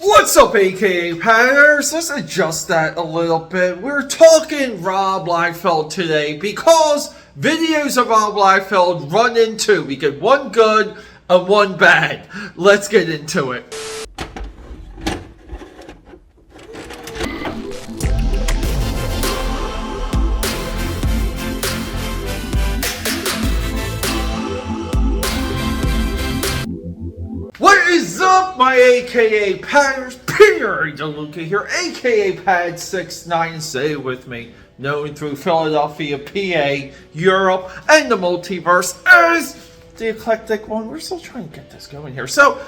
What's up, AKAPADers? Let's adjust that a little bit. We're talking Rob Liefeld today because videos of Rob Liefeld run in two. We get one good and one bad. Let's get into it. What is up, my AKAPADers? Peter DeLuca here, AKAPAD69. Say it with me. Known through Philadelphia, PA, Europe, and the multiverse as the eclectic one. We're still trying to get this going here. So,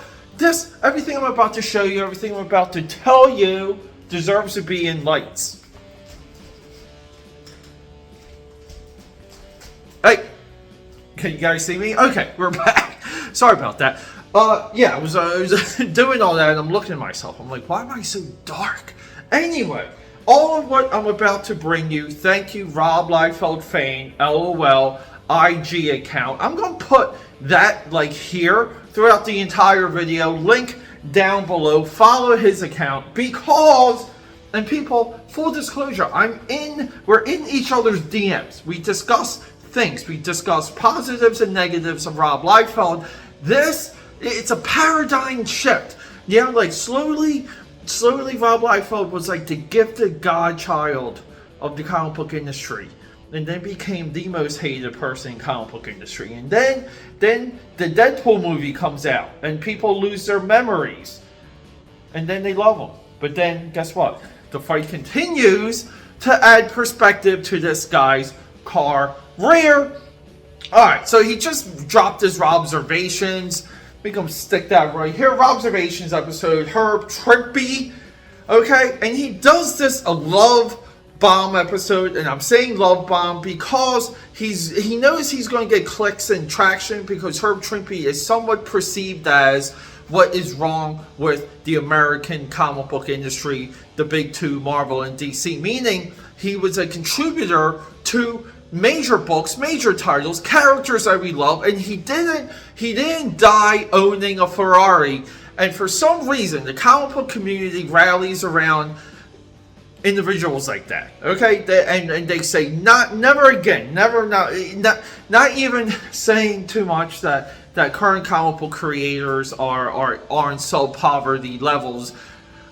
everything I'm about to show you, everything I'm about to tell you, deserves to be in lights. Hey, can you guys see me? Okay, we're back. Sorry about that. Yeah, I was doing all that and I'm looking at myself. I'm like, why am I so dark? Anyway, all of what I'm about to bring you, thank you, RobLiefeldFanLOL IG account. I'm going to put that like here throughout the entire video. Link down below. Follow his account because, and people, full disclosure, we're in each other's DMs. We discuss things. We discuss positives and negatives of Rob Liefeld. It's a paradigm shift. Yeah, like slowly Rob Liefeld was like the gifted godchild of the comic book industry. And then became the most hated person in comic book industry. And then the Deadpool movie comes out and people lose their memories. And then they love him. But then guess what? The fight continues to add perspective to this guy's career. Alright, so he just dropped his Robservations. We can stick that right here. Robservations episode, Trimpe. Okay, and he does this a love bomb episode, and I'm saying love bomb because he knows he's going to get clicks and traction because Trimpe is somewhat perceived as what is wrong with the American comic book industry, the big two, Marvel and DC, meaning he was a contributor to major books, major titles, characters that we love, and he didn't die owning a Ferrari. And for some reason, the comic book community rallies around individuals like that. Okay, and they say never again, not even saying too much that current comic book creators are in so poverty levels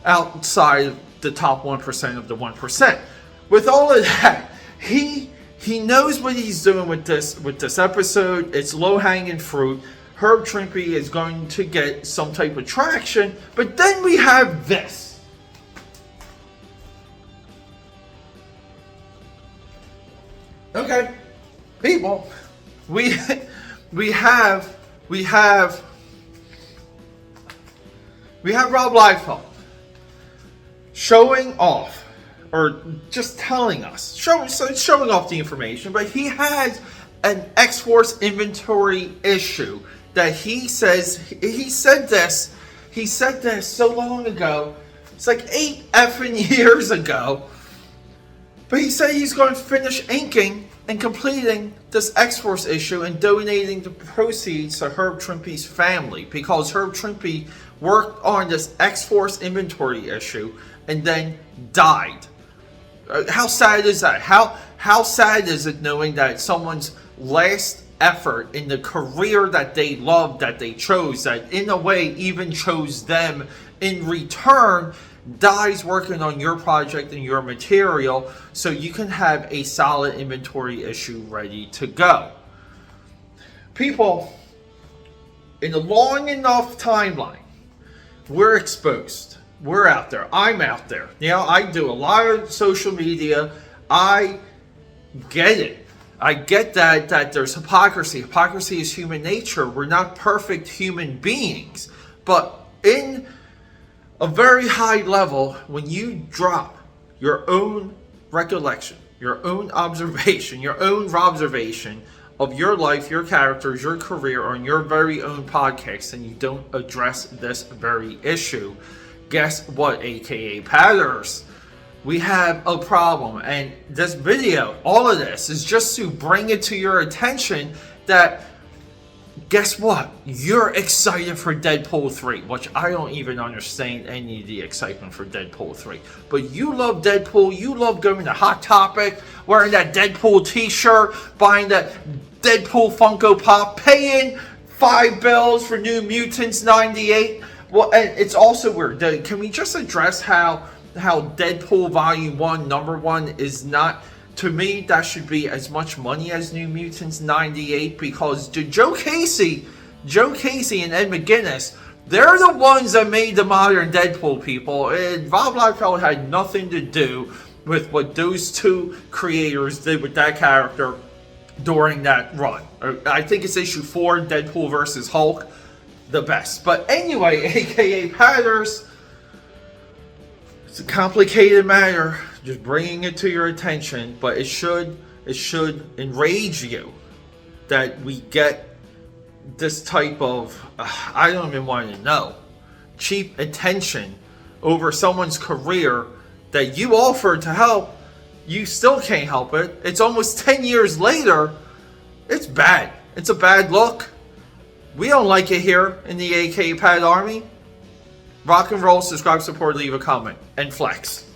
outside the top 1% of the 1%. With all of that, he knows what he's doing with this episode. It's low-hanging fruit. Trimpe is going to get some type of traction. But then we have this. Okay, people, we have Rob Liefeld showing off. Or just telling us, showing off the information, but he has an X-Force inventory issue that he said this so long ago. It's like 8 effing years ago. But he said he's going to finish inking and completing this X-Force issue and donating the proceeds to Trimpe's family because Trimpe worked on this X-Force inventory issue and then died. How sad is that? How sad is it knowing that someone's last effort in the career that they loved, that they chose, that in a way even chose them in return, dies working on your project and your material so you can have a solid inventory issue ready to go. People, in a long enough timeline, we're exposed. We're out there. I'm out there. You know, I do a lot of social media. I get it. I get that there's hypocrisy. Hypocrisy is human nature. We're not perfect human beings. But in a very high level, when you drop your own recollection, your own observation, your own Robservation of your life, your characters, your career on your very own podcast, and you don't address this very issue, guess what, AKAPADers? We have a problem. And this video, all of this, is just to bring it to your attention that guess what? You're excited for Deadpool 3, which I don't even understand any of the excitement for Deadpool 3. But you love Deadpool, you love going to Hot Topic, wearing that Deadpool t-shirt, buying that Deadpool Funko Pop, paying $5 for New Mutants 98. Well, and it's also weird. Can we just address how Deadpool Volume 1, Number 1 is not... To me, that should be as much money as New Mutants 98, because Joe Casey and Ed McGuinness, they're the ones that made the modern Deadpool, people. And Rob Liefeld had nothing to do with what those two creators did with that character during that run. I think it's issue 4, Deadpool versus Hulk, the best. But anyway, aka Patters, it's a complicated matter. Just bringing it to your attention, but it should enrage you that we get this type of I don't even want to know, cheap attention over someone's career that you offered to help. You still can't help it. It's almost 10 years later. It's bad. It's a bad look. We don't like it here in the AKAPAD army. Rock and roll, subscribe, support, leave a comment, and flex.